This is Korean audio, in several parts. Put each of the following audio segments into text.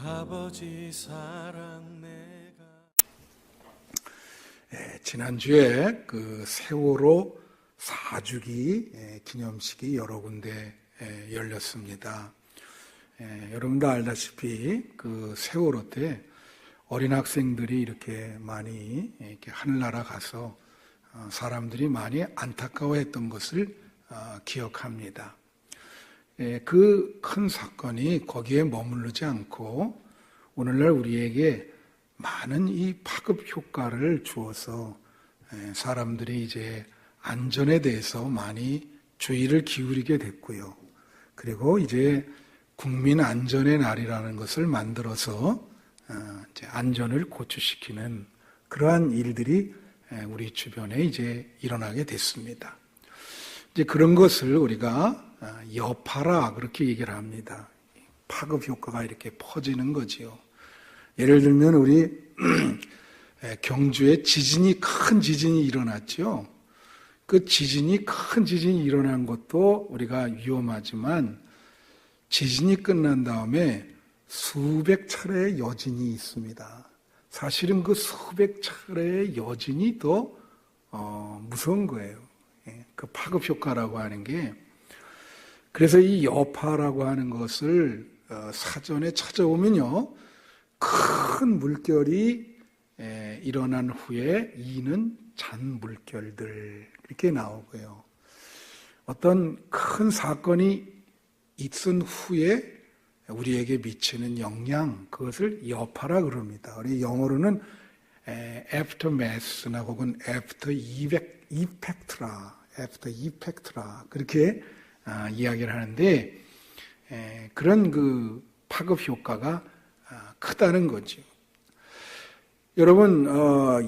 아버지 사랑 내가. 지난주에 그 세월호 4주기 기념식이 여러 군데 열렸습니다. 여러분도 알다시피 그 세월호 때 어린 학생들이 이렇게 많이 이렇게 하늘나라 가서 사람들이 많이 안타까워했던 것을 기억합니다. 그 큰 사건이 거기에 머무르지 않고 오늘날 우리에게 많은 이 파급 효과를 주어서 사람들이 이제 안전에 대해서 많이 주의를 기울이게 됐고요. 그리고 이제 국민 안전의 날이라는 것을 만들어서 이제 안전을 고취시키는 그러한 일들이 우리 주변에 이제 일어나게 됐습니다. 이제 그런 것을 우리가 여파라 그렇게 얘기를 합니다. 파급 효과가 이렇게 퍼지는 거지요. 예를 들면 우리 경주에 큰 지진이 일어났죠. 그 큰 지진이 일어난 것도 우리가 위험하지만 지진이 끝난 다음에 수백 차례의 여진이 있습니다. 사실은 그 수백 차례의 여진이 더 무서운 거예요. 그 파급 효과라고 하는 게. 그래서 이 여파라고 하는 것을 사전에 찾아보면요, 큰 물결이 일어난 후에 이는 잔물결들 이렇게 나오고요. 어떤 큰 사건이 있은 후에 우리에게 미치는 영향, 그것을 여파라 그럽니다. 우리 영어로는 aftermath나 혹은 after effect라 그렇게 이야기를 하는데, 그런 그 파급 효과가 크다는 거죠. 여러분,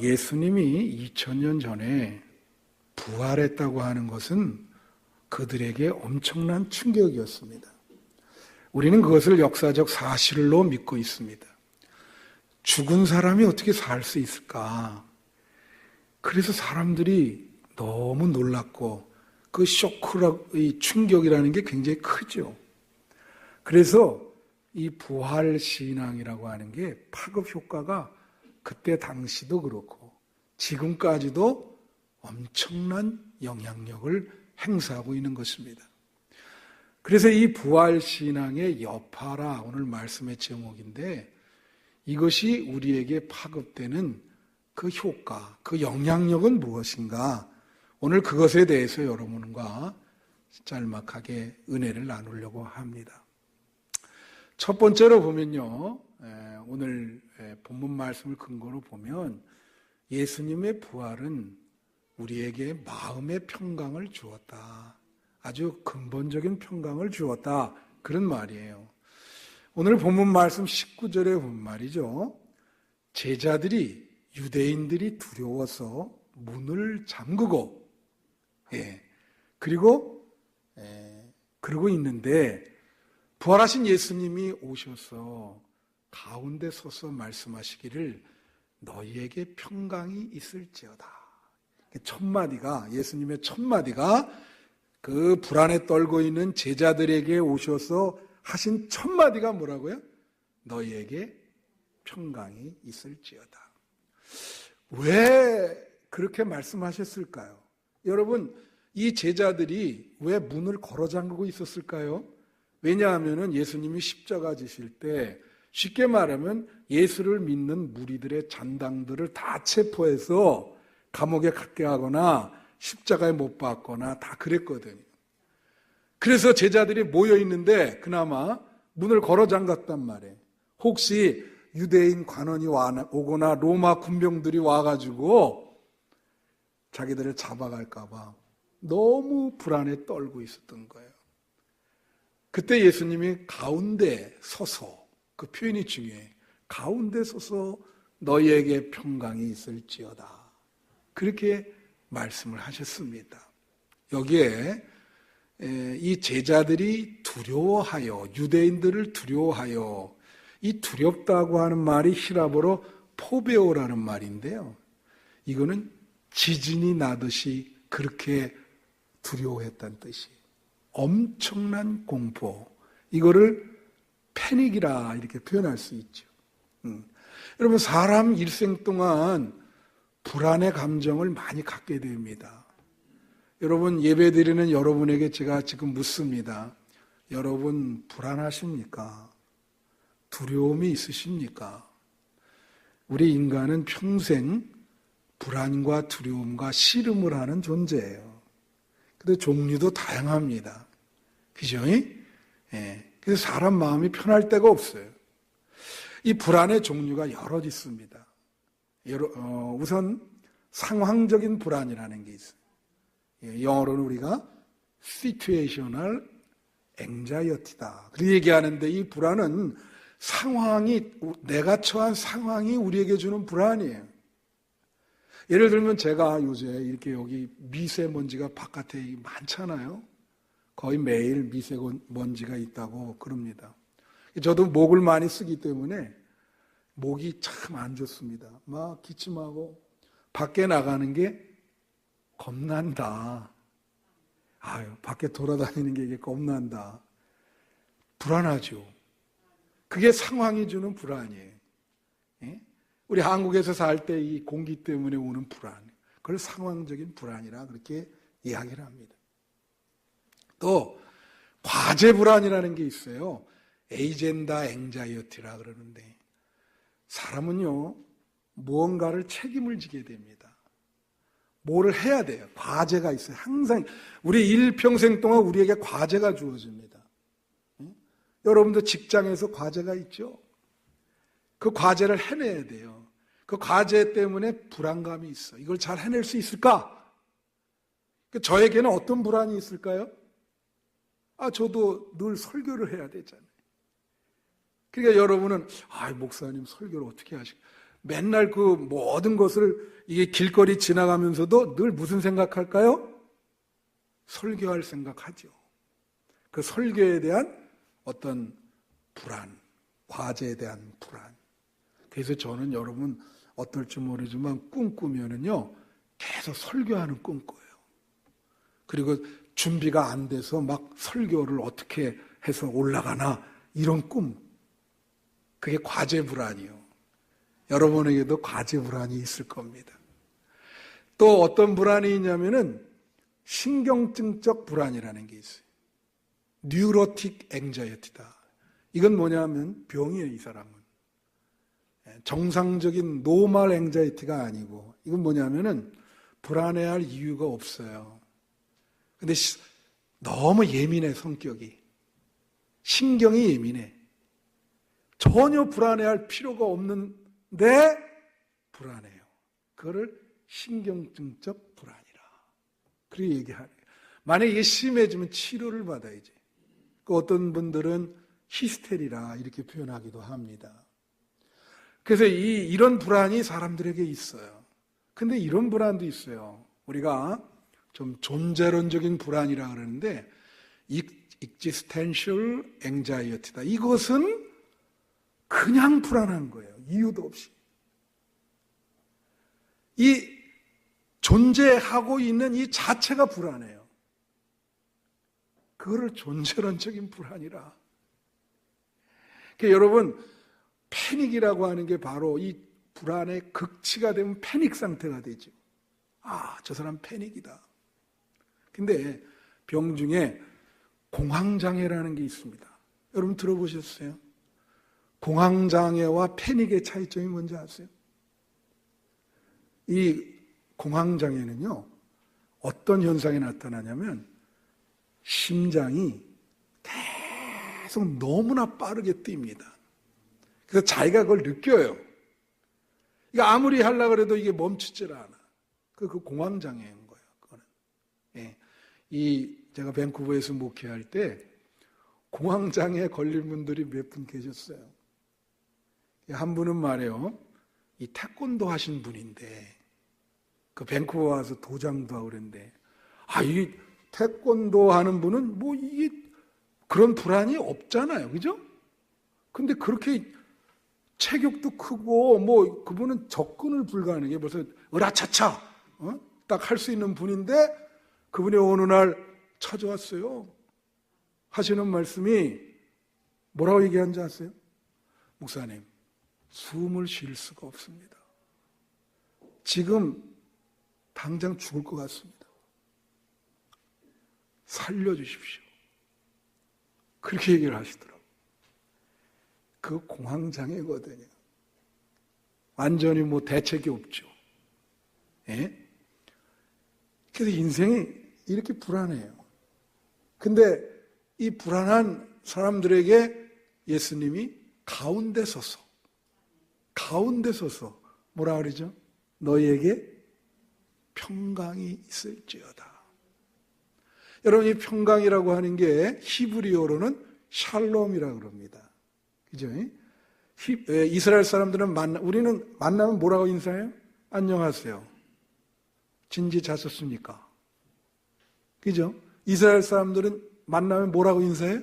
예수님이 2000년 전에 부활했다고 하는 것은 그들에게 엄청난 충격이었습니다. 우리는 그것을 역사적 사실로 믿고 있습니다. 죽은 사람이 어떻게 살 수 있을까? 그래서 사람들이 너무 놀랐고 그 쇼크의 충격이라는 게 굉장히 크죠. 그래서 이 부활 신앙이라고 하는 게 파급 효과가 그때 당시도 그렇고 지금까지도 엄청난 영향력을 행사하고 있는 것입니다. 그래서 이 부활 신앙의 여파라 오늘 말씀의 제목인데, 이것이 우리에게 파급되는 그 효과, 그 영향력은 무엇인가? 오늘 그것에 대해서 여러분과 짤막하게 은혜를 나누려고 합니다. 첫 번째로 보면요, 오늘 본문 말씀을 근거로 보면 예수님의 부활은 우리에게 마음의 평강을 주었다. 아주 근본적인 평강을 주었다. 그런 말이에요. 오늘 본문 말씀 19절에 본 말이죠. 제자들이, 유대인들이 두려워서 문을 잠그고, 그러고 있는데 부활하신 예수님이 오셔서 가운데 서서 말씀하시기를 너희에게 평강이 있을지어다. 첫 마디가, 예수님의 첫 마디가 그 불안에 떨고 있는 제자들에게 오셔서 하신 첫 마디가 뭐라고요? 너희에게 평강이 있을지어다. 왜 그렇게 말씀하셨을까요? 여러분, 이 제자들이 왜 문을 걸어 잠그고 있었을까요? 왜냐하면 예수님이 십자가 지실 때 쉽게 말하면 예수를 믿는 무리들의 잔당들을 다 체포해서 감옥에 갖게 하거나 십자가에 못 박거나 다 그랬거든요. 그래서 제자들이 모여 있는데 그나마 문을 걸어 잠갔단 말이에요. 혹시 유대인 관원이 오거나 로마 군병들이 와가지고 자기들을 잡아갈까 봐 너무 불안에 떨고 있었던 거예요. 그때 예수님이 가운데 서서, 그 표현이 중요해. 가운데 서서 너희에게 평강이 있을지어다. 그렇게 말씀을 하셨습니다. 여기에 이 제자들이 두려워하여, 유대인들을 두려워하여, 이 두렵다고 하는 말이 히라보로 포베오라는 말인데요. 이거는 지진이 나듯이 그렇게 두려워했다는 뜻이에요. 엄청난 공포. 이거를 패닉이라 이렇게 표현할 수 있죠. 여러분, 사람 일생 동안 불안의 감정을 많이 갖게 됩니다. 여러분, 예배드리는 여러분에게 제가 지금 묻습니다. 여러분, 불안하십니까? 두려움이 있으십니까? 우리 인간은 평생 불안과 두려움과 씨름을 하는 존재예요. 근데 종류도 다양합니다. 그죠? 예. 그래서 사람 마음이 편할 데가 없어요. 이 불안의 종류가 여러 있습니다. 우선 상황적인 불안이라는 게 있어요. 영어로는 우리가 situational anxiety다. 그렇게 얘기하는데 이 불안은 상황이, 내가 처한 상황이 우리에게 주는 불안이에요. 예를 들면 제가 요새 이렇게 여기 미세먼지가 바깥에 많잖아요. 거의 매일 미세먼지가 있다고 그럽니다. 저도 목을 많이 쓰기 때문에 목이 참 안 좋습니다. 막 기침하고 밖에 나가는 게 겁난다. 아유, 밖에 돌아다니는 게 이게 겁난다. 불안하죠. 그게 상황이 주는 불안이에요. 예? 우리 한국에서 살 때 이 공기 때문에 오는 불안, 그걸 상황적인 불안이라 그렇게 이야기를 합니다. 또 과제 불안이라는 게 있어요. 에이젠다 앵자이어티라 그러는데, 사람은요 무언가를 책임을 지게 됩니다. 뭐를 해야 돼요. 과제가 있어요. 항상 우리 일평생 동안 우리에게 과제가 주어집니다. 여러분도 직장에서 과제가 있죠. 그 과제를 해내야 돼요. 그 과제 때문에 불안감이 있어. 이걸 잘 해낼 수 있을까? 저에게는 어떤 불안이 있을까요? 저도 늘 설교를 해야 되잖아요. 그러니까 여러분은 목사님 설교를 어떻게 하실까? 맨날 그 모든 것을 이게 길거리 지나가면서도 늘 무슨 생각할까요? 설교할 생각하죠. 그 설교에 대한 어떤 불안, 과제에 대한 불안. 그래서 저는 여러분 어떨지 모르지만 꿈꾸면은요 계속 설교하는 꿈 꿔요. 그리고 준비가 안 돼서 막 설교를 어떻게 해서 올라가나 이런 꿈. 그게 과제 불안이요. 여러분에게도 과제 불안이 있을 겁니다. 또 어떤 불안이 있냐면은 신경증적 불안이라는 게 있어요. 뉴로틱 앵자이어티다. 이건 뭐냐면 병이에요, 이 사람은. 정상적인 노멀 앵자이티가 아니고, 이건 뭐냐면은 불안해할 이유가 없어요. 근데 너무 예민해, 성격이. 신경이 예민해. 전혀 불안해할 필요가 없는데 불안해요. 그거를 신경증적 불안이라. 그렇게 얘기하네요. 만약에 이게 심해지면 치료를 받아야지. 어떤 분들은 히스테리라 이렇게 표현하기도 합니다. 그래서 이런 불안이 사람들에게 있어요. 근데 이런 불안도 있어요. 우리가 좀 존재론적인 불안이라 그러는데 existential anxiety다. 이것은 그냥 불안한 거예요. 이유도 없이. 이 존재하고 있는 이 자체가 불안해요. 그거를 존재론적인 불안이라. 그러니까 여러분, 패닉이라고 하는 게 바로 이 불안의 극치가 되면 패닉 상태가 되죠. 저 사람 패닉이다. 근데 병 중에 공황장애라는 게 있습니다. 여러분 들어보셨어요? 공황장애와 패닉의 차이점이 뭔지 아세요? 이 공황장애는요, 어떤 현상이 나타나냐면 심장이 계속 너무나 빠르게 뜁니다. 그래서 자기가 그걸 느껴요. 이거 아무리 하려고 해도 이게 멈추질 않아. 그 공황장애인 거예요. 그거는. 예. 제가 밴쿠버에서 목회할 때 공황장애에 걸린 분들이 몇 분 계셨어요. 한 분은 말이에요. 이 태권도 하신 분인데 그 밴쿠버 와서 도장도 하고 그랬는데, 이 태권도 하는 분은 뭐 이게 그런 불안이 없잖아요. 그죠? 근데 그렇게 체격도 크고 뭐 그분은 접근을 불가능해. 벌써 으라차차 딱 할 수 있는 분인데 그분이 어느 날 찾아왔어요. 하시는 말씀이 뭐라고 얘기한지 아세요? 목사님, 숨을 쉴 수가 없습니다. 지금 당장 죽을 것 같습니다. 살려주십시오. 그렇게 얘기를 하시더라고요. 그 공황장애거든요. 완전히 뭐 대책이 없죠. 예? 그래서 인생이 이렇게 불안해요. 근데 이 불안한 사람들에게 예수님이 가운데 서서 뭐라 그러죠? 너희에게 평강이 있을지어다. 여러분, 이 평강이라고 하는 게 히브리어로는 샬롬이라고 그럽니다. 그죠? 이스라엘 사람들은 우리는 만나면 뭐라고 인사해요? 안녕하세요. 진지 잘 썼습니까? 그죠? 이스라엘 사람들은 만나면 뭐라고 인사해요?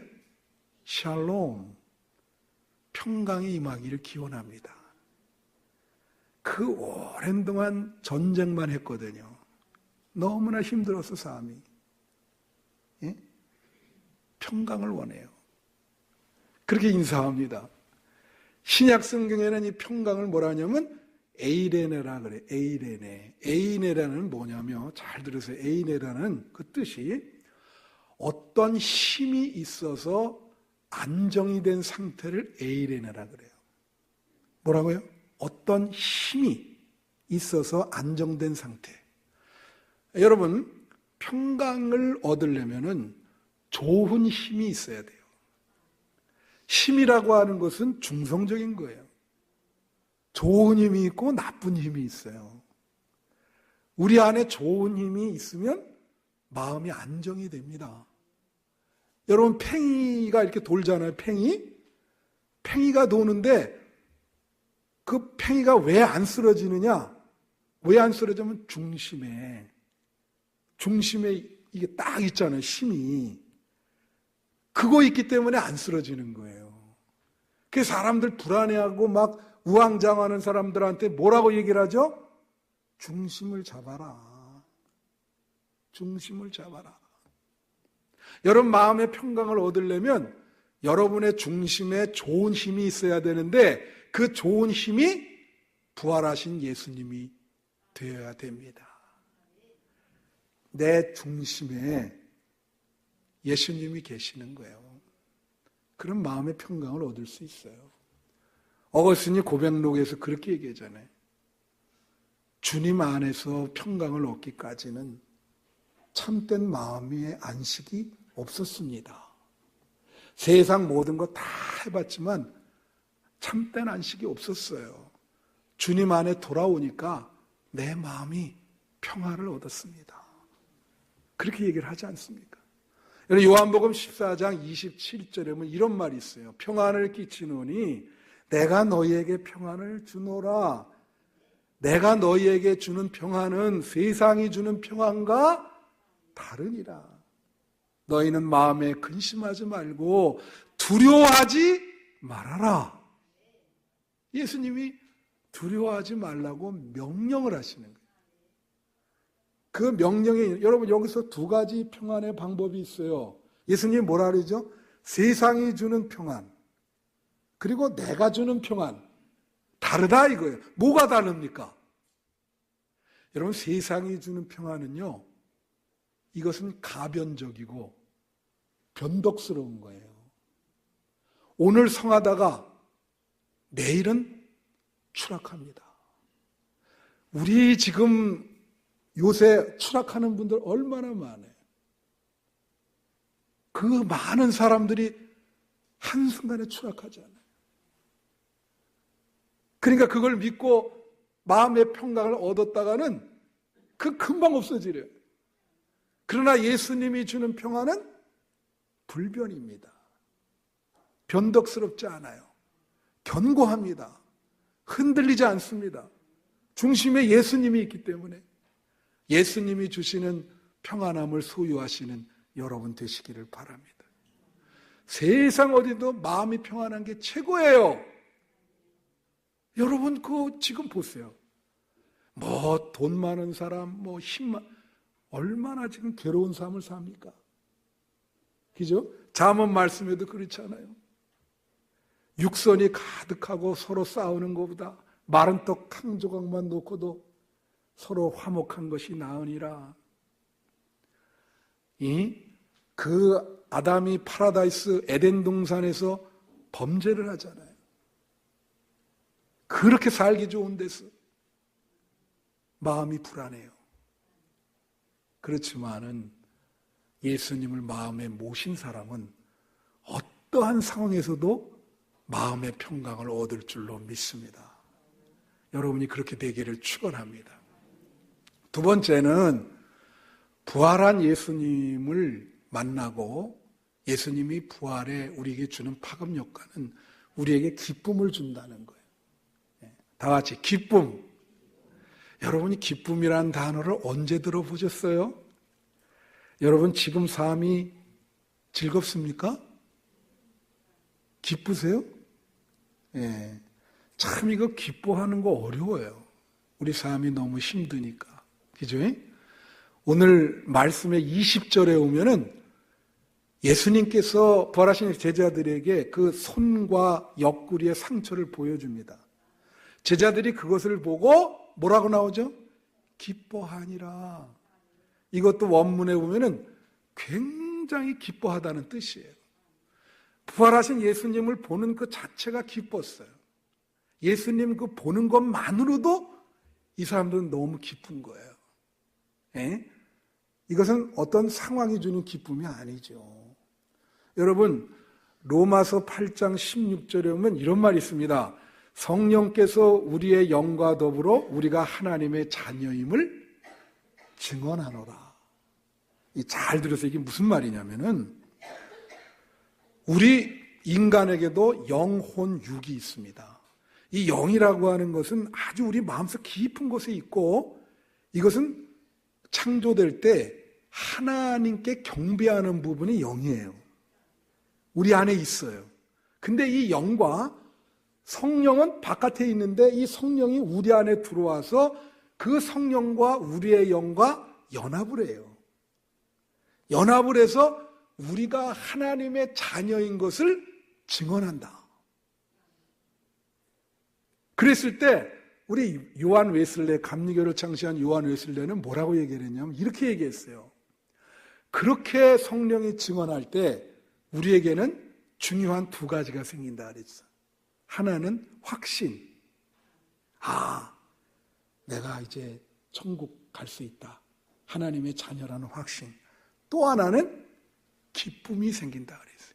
샬롬. 평강이 임하기를 기원합니다. 그 오랜 동안 전쟁만 했거든요. 너무나 힘들어서 삶이. 예? 평강을 원해요. 그렇게 인사합니다. 신약 성경에는 이 평강을 뭐라 하냐면 에이레네라 그래요. 에이레네. 에이네라는 뭐냐면, 잘 들으세요. 에이네라는 그 뜻이 어떤 힘이 있어서 안정이 된 상태를 에이레네라 그래요. 뭐라고요? 어떤 힘이 있어서 안정된 상태. 여러분, 평강을 얻으려면은 좋은 힘이 있어야 돼요. 힘이라고 하는 것은 중성적인 거예요. 좋은 힘이 있고 나쁜 힘이 있어요. 우리 안에 좋은 힘이 있으면 마음이 안정이 됩니다. 여러분, 팽이가 이렇게 돌잖아요. 팽이가 도는데 그 팽이가 왜 안 쓰러지느냐? 왜 안 쓰러지면 중심에 이게 딱 있잖아요. 힘이. 그거 있기 때문에 안 쓰러지는 거예요. 그래서 사람들 불안해하고 막 우왕좌왕하는 사람들한테 뭐라고 얘기를 하죠? 중심을 잡아라. 중심을 잡아라. 여러분, 마음의 평강을 얻으려면 여러분의 중심에 좋은 힘이 있어야 되는데 그 좋은 힘이 부활하신 예수님이 되어야 됩니다. 내 중심에 예수님이 계시는 거예요. 그런 마음의 평강을 얻을 수 있어요. 어거스틴이 고백록에서 그렇게 얘기하잖아요. 주님 안에서 평강을 얻기까지는 참된 마음의 안식이 없었습니다. 세상 모든 거 다 해봤지만 참된 안식이 없었어요. 주님 안에 돌아오니까 내 마음이 평화를 얻었습니다. 그렇게 얘기를 하지 않습니까? 요한복음 14장 27절에 보면 이런 말이 있어요. 평안을 끼치노니 내가 너희에게 평안을 주노라. 내가 너희에게 주는 평안은 세상이 주는 평안과 다르니라. 너희는 마음에 근심하지 말고 두려워하지 말아라. 예수님이 두려워하지 말라고 명령을 하시는 거예요. 그 명령에, 여러분, 여기서 두 가지 평안의 방법이 있어요. 예수님이 뭐라 그러죠? 세상이 주는 평안, 그리고 내가 주는 평안. 다르다 이거예요. 뭐가 다릅니까? 여러분, 세상이 주는 평안은요, 이것은 가변적이고 변덕스러운 거예요. 오늘 성하다가 내일은 추락합니다. 우리 지금 요새 추락하는 분들 얼마나 많아요. 그 많은 사람들이 한순간에 추락하잖아요. 그러니까 그걸 믿고 마음의 평강을 얻었다가는 그 금방 없어지래요. 그러나 예수님이 주는 평안은 불변입니다. 변덕스럽지 않아요. 견고합니다. 흔들리지 않습니다. 중심에 예수님이 있기 때문에. 예수님이 주시는 평안함을 소유하시는 여러분 되시기를 바랍니다. 세상 어디도 마음이 평안한 게 최고예요. 여러분 지금 보세요. 돈 많은 사람, 얼마나 지금 괴로운 삶을 삽니까? 그죠? 잠언 말씀에도 그렇잖아요. 육선이 가득하고 서로 싸우는 것보다 마른 떡 한 조각만 놓고도 서로 화목한 것이 나으니라. 그 아담이 파라다이스 에덴 동산에서 범죄를 하잖아요. 그렇게 살기 좋은 데서 마음이 불안해요. 그렇지만은 예수님을 마음에 모신 사람은 어떠한 상황에서도 마음의 평강을 얻을 줄로 믿습니다. 여러분이 그렇게 되기를 축원합니다. 두 번째는 부활한 예수님을 만나고 예수님이 부활에 우리에게 주는 파급 효과는 우리에게 기쁨을 준다는 거예요. 다 같이 기쁨. 여러분이 기쁨이라는 단어를 언제 들어보셨어요? 여러분 지금 삶이 즐겁습니까? 기쁘세요? 예. 참 이거 기뻐하는 거 어려워요. 우리 삶이 너무 힘드니까. 그죠? 오늘 말씀의 20절에 오면은 예수님께서 부활하신 제자들에게 그 손과 옆구리의 상처를 보여줍니다. 제자들이 그것을 보고 뭐라고 나오죠? 기뻐하니라. 이것도 원문에 보면은 굉장히 기뻐하다는 뜻이에요. 부활하신 예수님을 보는 그 자체가 기뻤어요. 예수님 그 보는 것만으로도 이 사람들은 너무 기쁜 거예요. 예? 이것은 어떤 상황이 주는 기쁨이 아니죠. 여러분 로마서 8장 16절에 보면 이런 말이 있습니다. 성령께서 우리의 영과 더불어 우리가 하나님의 자녀임을 증언하노라. 잘 들으세요. 이게 무슨 말이냐면은 우리 인간에게도 영혼 육이 있습니다. 이 영이라고 하는 것은 아주 우리 마음속 깊은 곳에 있고 이것은 창조될 때 하나님께 경배하는 부분이 영이에요. 우리 안에 있어요. 근데 이 영과 성령은 바깥에 있는데 이 성령이 우리 안에 들어와서 그 성령과 우리의 영과 연합을 해요. 연합을 해서 우리가 하나님의 자녀인 것을 증언한다. 그랬을 때 우리 요한 웨슬레, 감리교를 창시한 요한 웨슬레는 뭐라고 얘기를 했냐면 이렇게 얘기했어요. 그렇게 성령이 증언할 때 우리에게는 중요한 두 가지가 생긴다 그랬어. 하나는 확신. 내가 이제 천국 갈 수 있다. 하나님의 자녀라는 확신. 또 하나는 기쁨이 생긴다 그랬어요.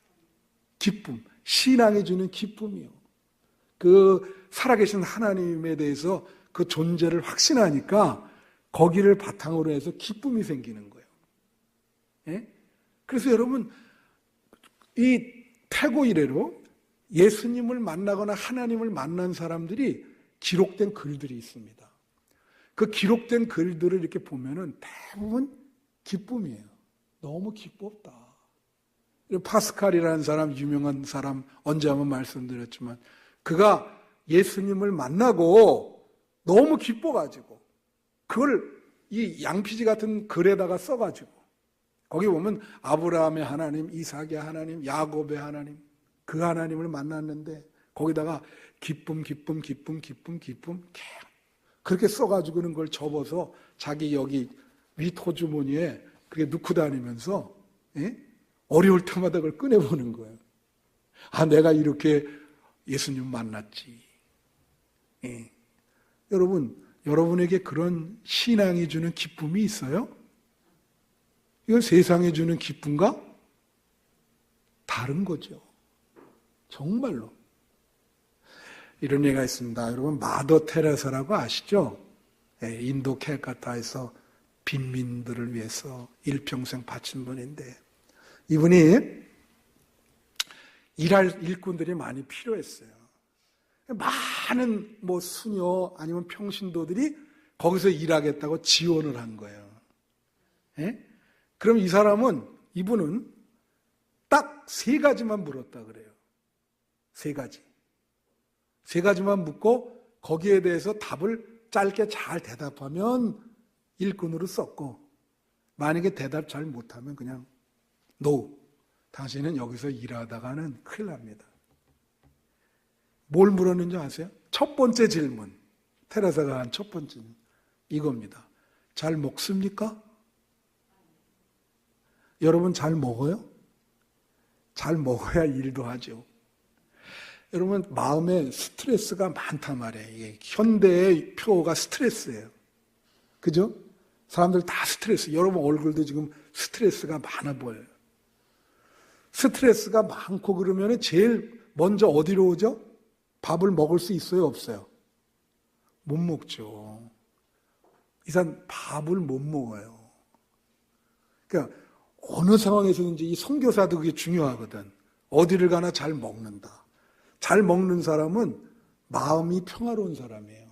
기쁨. 신앙이 주는 기쁨이요. 그 살아계신 하나님에 대해서 그 존재를 확신하니까 거기를 바탕으로 해서 기쁨이 생기는 거예요. 예? 그래서 여러분 이 태고 이래로 예수님을 만나거나 하나님을 만난 사람들이 기록된 글들이 있습니다. 그 기록된 글들을 이렇게 보면은 대부분 기쁨이에요. 너무 기뻤다. 파스칼이라는 사람, 유명한 사람, 언제 한번 말씀드렸지만 그가 예수님을 만나고 너무 기뻐가지고 그걸 이 양피지 같은 글에다가 써가지고 거기 보면 아브라함의 하나님, 이삭의 하나님, 야곱의 하나님 그 하나님을 만났는데 거기다가 기쁨 그렇게 써가지고는 그걸 접어서 자기 여기 윗호주머니에 그렇게 넣고 다니면서 어려울 때마다 그걸 꺼내보는 거예요. 내가 이렇게 예수님 만났지. 여러분에게 그런 신앙이 주는 기쁨이 있어요? 이건 세상에 주는 기쁨과 다른 거죠. 정말로. 이런 얘기가 있습니다. 여러분 마더 테레사라고 아시죠? 인도 캘카타에서 빈민들을 위해서 일평생 바친 분인데 이분이 일할 일꾼들이 많이 필요했어요. 많은 수녀 아니면 평신도들이 거기서 일하겠다고 지원을 한 거예요. 예? 그럼 이분은 딱 세 가지만 물었다 그래요. 세 가지. 세 가지만 묻고 거기에 대해서 답을 짧게 잘 대답하면 일꾼으로 썼고, 만약에 대답 잘 못하면 그냥 NO. 당신은 여기서 일하다가는 큰일 납니다. 뭘 물었는지 아세요? 첫 번째 질문. 테레사가 한 첫 번째 질문. 이겁니다. 잘 먹습니까? 여러분 잘 먹어요? 잘 먹어야 일도 하죠. 여러분 마음에 스트레스가 많단 말이에요. 이게 현대의 표가 스트레스예요. 그죠? 사람들 다 스트레스. 여러분 얼굴도 지금 스트레스가 많아 보여요. 스트레스가 많고 그러면 제일 먼저 어디로 오죠? 밥을 먹을 수 있어요? 없어요? 못 먹죠. 이 사람 밥을 못 먹어요. 그러니까 어느 상황에서든지 이 선교사도 그게 중요하거든. 어디를 가나 잘 먹는다. 잘 먹는 사람은 마음이 평화로운 사람이에요.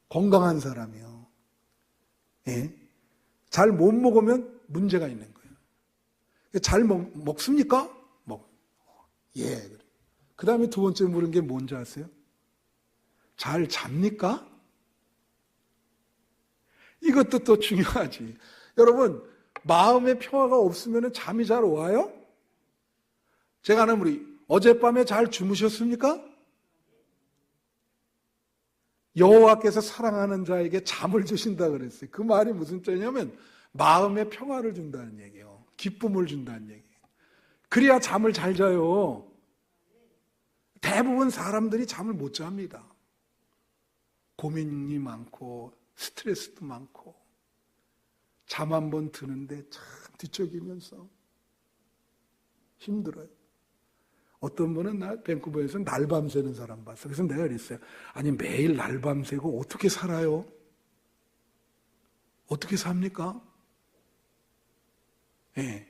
건강한 사람이에요. 예? 잘 못 먹으면 문제가 있는 거예요. 잘 먹습니까? 예. 그 다음에 두 번째 물은 게 뭔지 아세요? 잘 잡니까? 이것도 또 중요하지. 여러분, 마음의 평화가 없으면 잠이 잘 와요? 제가 아는 우리 어젯밤에 잘 주무셨습니까? 여호와께서 사랑하는 자에게 잠을 주신다 그랬어요. 그 말이 무슨 뜻이냐면 마음의 평화를 준다는 얘기예요. 기쁨을 준다는 얘기예요. 그래야 잠을 잘 자요. 대부분 사람들이 잠을 못 잡니다. 고민이 많고 스트레스도 많고 잠 한 번 드는데 참 뒤척이면서 힘들어요. 어떤 분은 밴쿠버에서 날밤 새는 사람 봤어. 그래서 내가 그랬어요. 아니 매일 날밤 새고 어떻게 살아요? 어떻게 삽니까? 예.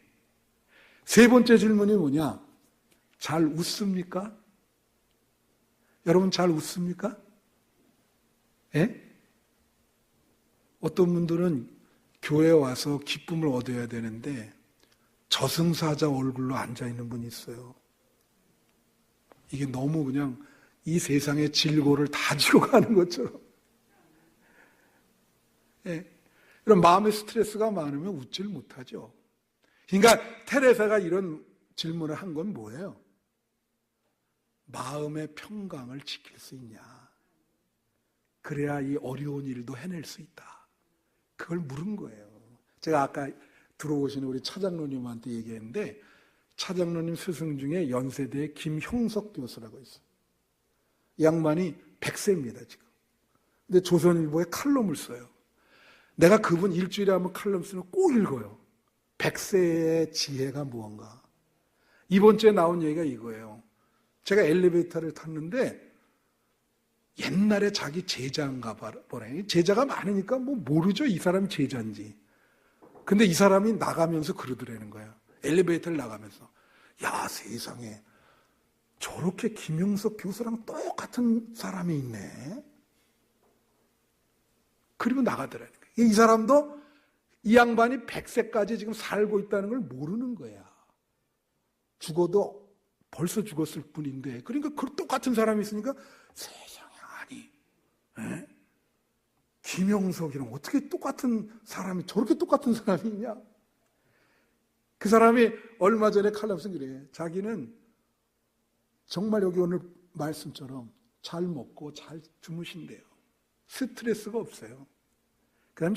세 번째 질문이 뭐냐? 잘 웃습니까? 여러분 잘 웃습니까? 예? 어떤 분들은 교회에 와서 기쁨을 얻어야 되는데 저승사자 얼굴로 앉아있는 분이 있어요. 이게 너무 그냥 이 세상의 질고를 다 지고 가는 것처럼. 예. 이런 마음의 스트레스가 많으면 웃질 못하죠. 그러니까 테레사가 이런 질문을 한 건 뭐예요? 마음의 평강을 지킬 수 있냐? 그래야 이 어려운 일도 해낼 수 있다. 그걸 물은 거예요. 제가 아까 들어오신 우리 차장로님한테 얘기했는데 차장로님 스승 중에 연세대의 김형석 교수라고 있어요. 이 양반이 100세입니다 지금. 근데 조선일보에 칼럼을 써요. 내가 그분 일주일에 한번 칼럼 쓰면 꼭 읽어요. 100세의 지혜가 무언가. 이번 주에 나온 얘기가 이거예요. 제가 엘리베이터를 탔는데 옛날에 자기 제자인가 보네. 제자가 많으니까 뭐 모르죠. 이 사람이 제자인지. 근데 이 사람이 나가면서 그러더라는 거야. 엘리베이터를 나가면서. 야, 세상에 저렇게 김영석 교수랑 똑같은 사람이 있네. 그리고 나가더라는 거야. 이 사람도 이 양반이 100세까지 지금 살고 있다는 걸 모르는 거야. 죽어도 벌써 죽었을 뿐인데. 그러니까 그 똑같은 사람이 있으니까 세상에 아니. 에? 김영석이랑 어떻게 똑같은 사람이 저렇게 똑같은 사람이 있냐? 그 사람이 얼마 전에 칼럼 쓴 그래. 자기는 정말 여기 오늘 말씀처럼 잘 먹고 잘 주무신대요. 스트레스가 없어요. 그 다음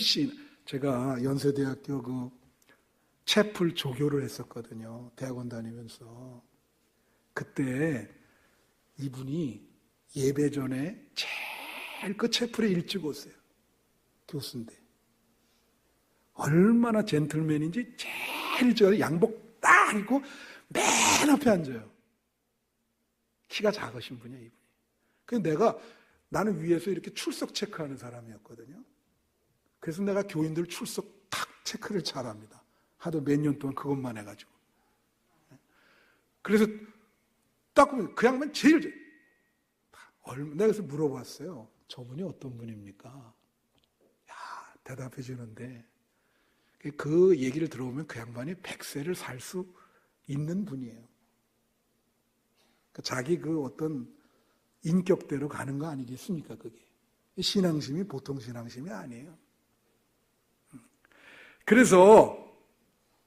제가 연세대학교 그 채플 조교를 했었거든요. 대학원 다니면서. 그때 이분이 예배 전에 제일 그 채플에 일찍 오세요. 교수인데. 얼마나 젠틀맨인지 제일 저 양복 딱 입고 맨 앞에 앉아요. 키가 작으신 분이야, 이분이. 그래서 나는 위에서 이렇게 출석 체크하는 사람이었거든요. 그래서 내가 교인들 출석 탁 체크를 잘합니다. 하도 몇 년 동안 그것만 해가지고. 그래서 딱 보면 그 양반 제일 내가 그래서 물어봤어요. 저분이 어떤 분입니까? 야, 대답해 주는데 그 얘기를 들어보면 그 양반이 100세를 살 수 있는 분이에요. 자기 그 어떤 인격대로 가는 거 아니겠습니까, 그게. 신앙심이 보통 신앙심이 아니에요. 그래서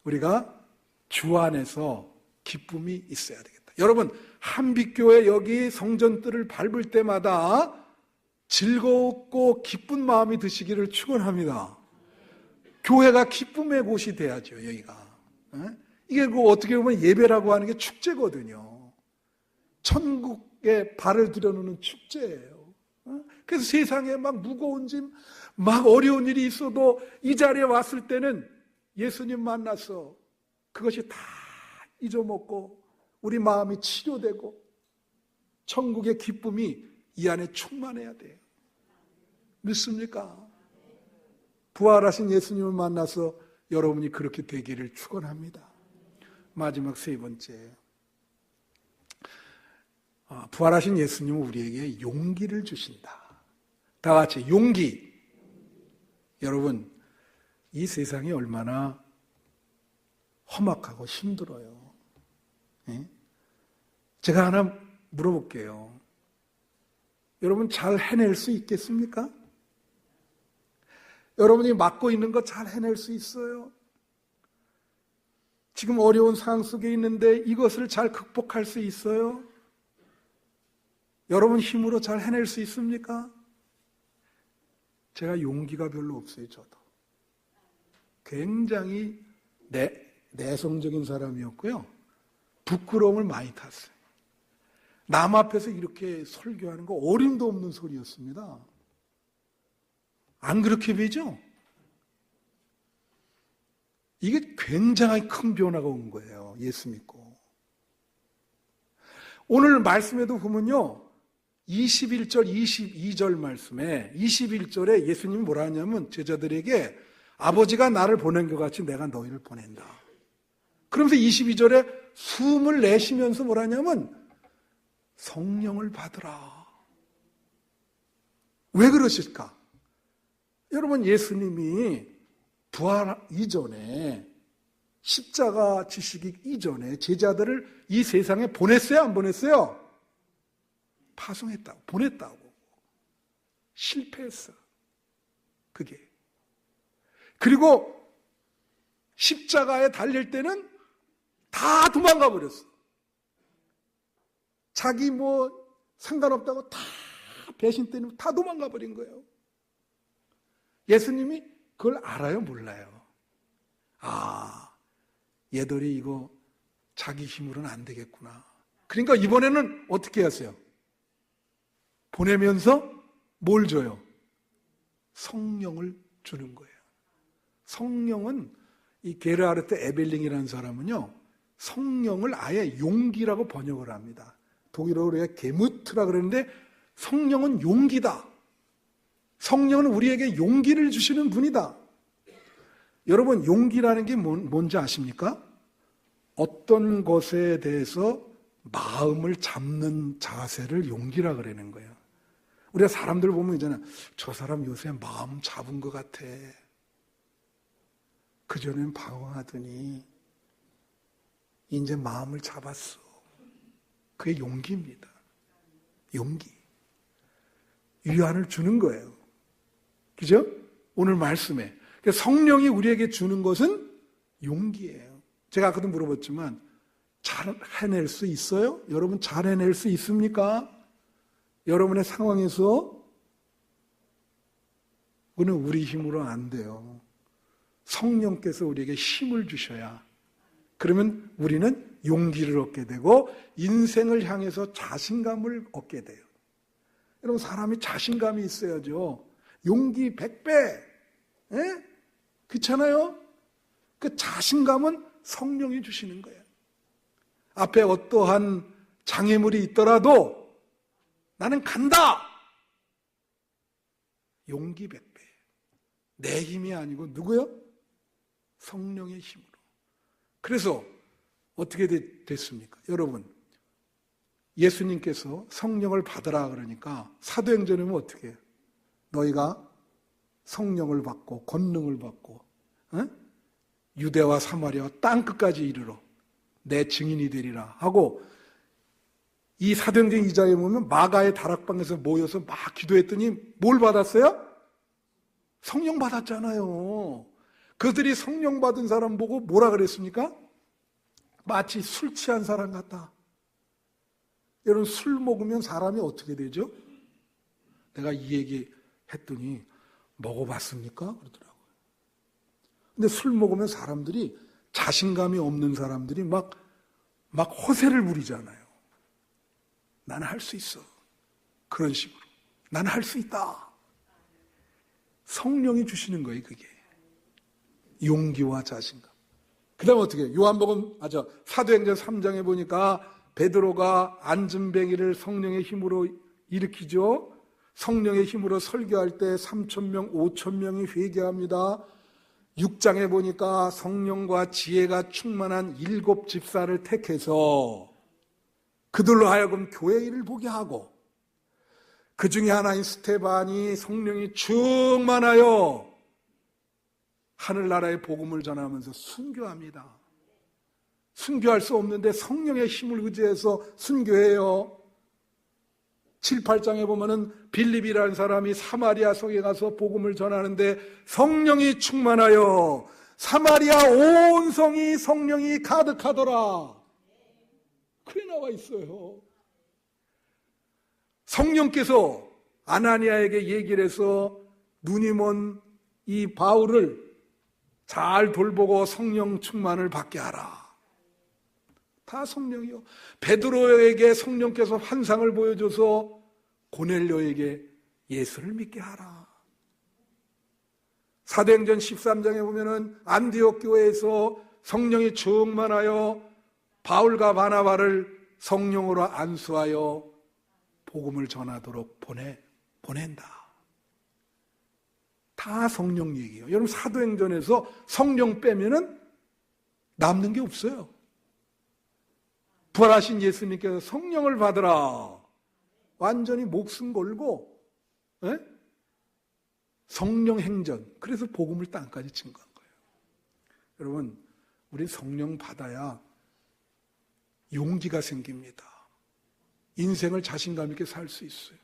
우리가 주 안에서 기쁨이 있어야 되겠다. 여러분, 한빛교회 여기 성전뜰을 밟을 때마다 즐겁고 기쁜 마음이 드시기를 축원합니다. 교회가 기쁨의 곳이 돼야죠, 여기가. 이게 어떻게 보면 예배라고 하는 게 축제거든요. 천국에 발을 들여놓는 축제예요. 그래서 세상에 막 무거운 짐, 막 어려운 일이 있어도 이 자리에 왔을 때는 예수님 만나서 그것이 다 잊어먹고 우리 마음이 치료되고 천국의 기쁨이 이 안에 충만해야 돼요. 믿습니까? 부활하신 예수님을 만나서 여러분이 그렇게 되기를 축원합니다. 마지막 세 번째, 부활하신 예수님은 우리에게 용기를 주신다. 다 같이 용기. 여러분, 이 세상이 얼마나 험악하고 힘들어요. 예? 제가 하나 물어볼게요. 여러분 잘 해낼 수 있겠습니까? 여러분이 맡고 있는 거 잘 해낼 수 있어요? 지금 어려운 상황 속에 있는데 이것을 잘 극복할 수 있어요? 여러분 힘으로 잘 해낼 수 있습니까? 제가 용기가 별로 없어요, 저도. 굉장히 내성적인 사람이었고요. 부끄러움을 많이 탔어요. 남 앞에서 이렇게 설교하는 거 어림도 없는 소리였습니다. 안 그렇게 되죠? 이게 굉장히 큰 변화가 온 거예요. 예수 믿고. 오늘 말씀에도 보면요. 21절, 22절 말씀에 21절에 예수님이 뭐라 하냐면 제자들에게 아버지가 나를 보낸 것 같이 내가 너희를 보낸다. 그러면서 22절에 숨을 내쉬면서 뭐라 하냐면 성령을 받으라. 왜 그러실까? 여러분 예수님이 부활 이전에 십자가 지시기 이전에 제자들을 이 세상에 보냈어요? 안 보냈어요? 파송했다고, 보냈다고. 실패했어. 그게. 그리고 십자가에 달릴 때는 다 도망가 버렸어. 자기 상관없다고 다 배신 때문에 다 도망가 버린 거예요. 예수님이 그걸 알아요? 몰라요? 얘들이 이거 자기 힘으로는 안 되겠구나. 그러니까 이번에는 어떻게 하세요? 보내면서 뭘 줘요? 성령을 주는 거예요. 성령은 이 게르하르트 에벨링이라는 사람은요, 성령을 아예 용기라고 번역을 합니다. 독일어로 우리가 게무트라 그러는데 성령은 용기다. 성령은 우리에게 용기를 주시는 분이다. 여러분, 용기라는 게 뭔지 아십니까? 어떤 것에 대해서 마음을 잡는 자세를 용기라 그러는 거예요. 우리가 사람들 보면 있잖아요. 저 사람 요새 마음 잡은 것 같아. 그전엔 방황하더니 이제 마음을 잡았어. 그게 용기입니다. 용기. 위안을 주는 거예요. 그죠? 오늘 말씀에. 성령이 우리에게 주는 것은 용기예요. 제가 아까도 물어봤지만 잘 해낼 수 있어요? 여러분 잘 해낼 수 있습니까? 여러분의 상황에서 그는 우리 힘으로 안 돼요. 성령께서 우리에게 힘을 주셔야 그러면 우리는 용기를 얻게 되고 인생을 향해서 자신감을 얻게 돼요. 여러분 사람이 자신감이 있어야죠. 용기 100배. 예? 그렇잖아요? 그 자신감은 성령이 주시는 거예요. 앞에 어떠한 장애물이 있더라도 나는 간다. 용기 100배. 내 힘이 아니고 누구요? 성령의 힘으로. 그래서 어떻게 됐습니까? 여러분, 예수님께서 성령을 받으라 그러니까 사도행전에 보면 어떻게 해요? 너희가 성령을 받고 권능을 받고 유대와 사마리아 땅끝까지 이르러 내 증인이 되리라 하고, 이 사도행전 2장에 보면 마가의 다락방에서 모여서 막 기도했더니 뭘 받았어요? 성령 받았잖아요. 그들이 성령 받은 사람 보고 뭐라 그랬습니까? 마치 술 취한 사람 같다. 여러분, 술 먹으면 사람이 어떻게 되죠? 내가 이 얘기 했더니 먹어봤습니까? 그러더라고요. 근데 술 먹으면 사람들이, 자신감이 없는 사람들이 막 허세를 부리잖아요. 나는 할 수 있어. 그런 식으로. 나는 할 수 있다. 성령이 주시는 거예요, 그게. 용기와 자신감. 그 다음 어떻게 해요? 사도행전 3장에 보니까 베드로가 안전뱅이를 성령의 힘으로 일으키죠. 성령의 힘으로 설교할 때 3,000명, 5,000명이 회개합니다. 6장에 보니까 성령과 지혜가 충만한 7 집사를 택해서 그들로 하여금 교회 일을 보게 하고, 그 중에 하나인 스테반이 성령이 충만하여 하늘나라의 복음을 전하면서 순교합니다. 순교할 수 없는데 성령의 힘을 의지해서 순교해요. 7, 8장에 보면은 빌립이라는 사람이 사마리아 성에 가서 복음을 전하는데 성령이 충만하여 사마리아 온 성이 성령이 가득하더라. 그래 나와 있어요. 성령께서 아나니아에게 얘기를 해서 눈이 먼 이 바울을 잘 돌보고 성령 충만을 받게 하라. 다 성령이요. 베드로에게 성령께서 환상을 보여줘서 고넬료에게 예수를 믿게 하라. 사도행전 13장에 보면은 안디옥 교회에서 성령이 충만하여 바울과 바나바를 성령으로 안수하여 복음을 전하도록 보낸다. 다 성령 얘기예요. 여러분, 사도행전에서 성령 빼면은 남는 게 없어요. 부활하신 예수님께서 성령을 받으라. 완전히 목숨 걸고, 성령 행전. 그래서 복음을 땅까지 증거한 거예요. 여러분, 우리 성령 받아야 용기가 생깁니다. 인생을 자신감 있게 살 수 있어요.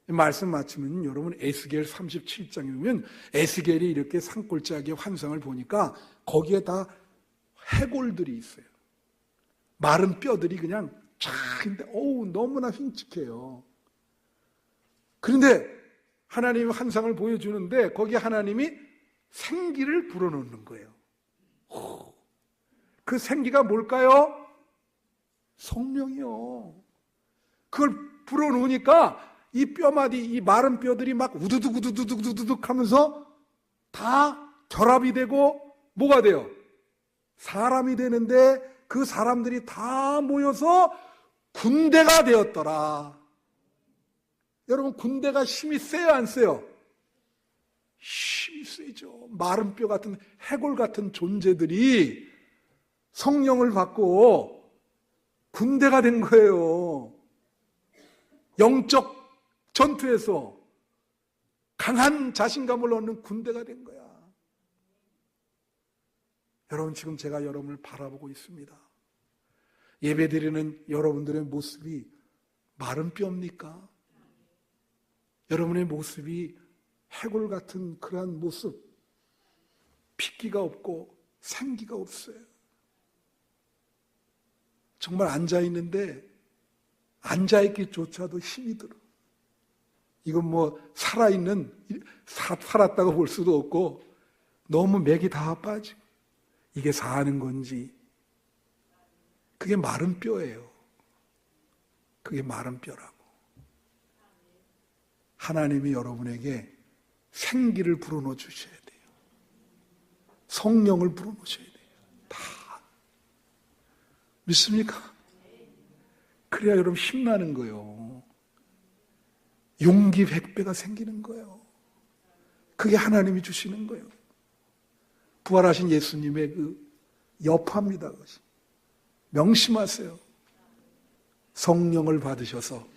말씀 마치면 여러분 에스겔 37장에 보면 에스겔이 이렇게 산골짜기의 환상을 보니까 거기에 다 해골들이 있어요. 마른 뼈들이 그냥 쫙 있는데 너무나 흉측해요. 그런데 하나님이 환상을 보여주는데 거기에 하나님이 생기를 불어넣는 거예요. 그 생기가 뭘까요? 성령이요. 그걸 불어넣으니까 이 뼈마디, 이 마른 뼈들이 막 우두둑 하면서 다 결합이 되고 뭐가 돼요? 사람이 되는데 그 사람들이 다 모여서 군대가 되었더라. 여러분, 군대가 힘이 세요, 안 세요? 힘이 세죠. 마른 뼈 같은 해골 같은 존재들이 성령을 받고 군대가 된 거예요. 영적 전투에서 강한 자신감을 얻는 군대가 된 거야. 여러분, 지금 제가 여러분을 바라보고 있습니다. 예배드리는 여러분들의 모습이 마른 뼈입니까? 여러분의 모습이 해골 같은 그러한 모습, 핏기가 없고 생기가 없어요. 정말 앉아있는데 앉아있기조차도 힘이 들어. 이건 살았다고 볼 수도 없고 너무 맥이 다 빠지고 이게 사는 건지. 그게 마른 뼈예요. 그게 마른 뼈라고. 하나님이 여러분에게 생기를 불어넣어 주셔야 돼요. 성령을 불어넣으셔야 돼요. 다. 믿습니까? 그래야 여러분 힘나는 거예요. 용기 100배가 생기는 거예요. 그게 하나님이 주시는 거예요. 부활하신 예수님의 그 여파입니다. 그것이. 명심하세요. 성령을 받으셔서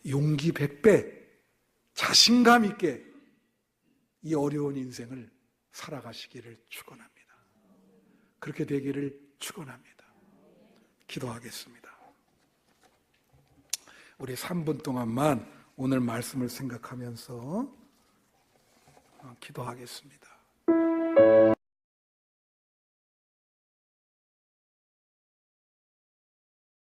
용기 100배, 자신감 있게 이 어려운 인생을 살아가시기를 축원합니다. 그렇게 되기를 축원합니다. 기도하겠습니다. 우리 3분 동안만 오늘 말씀을 생각하면서 기도하겠습니다.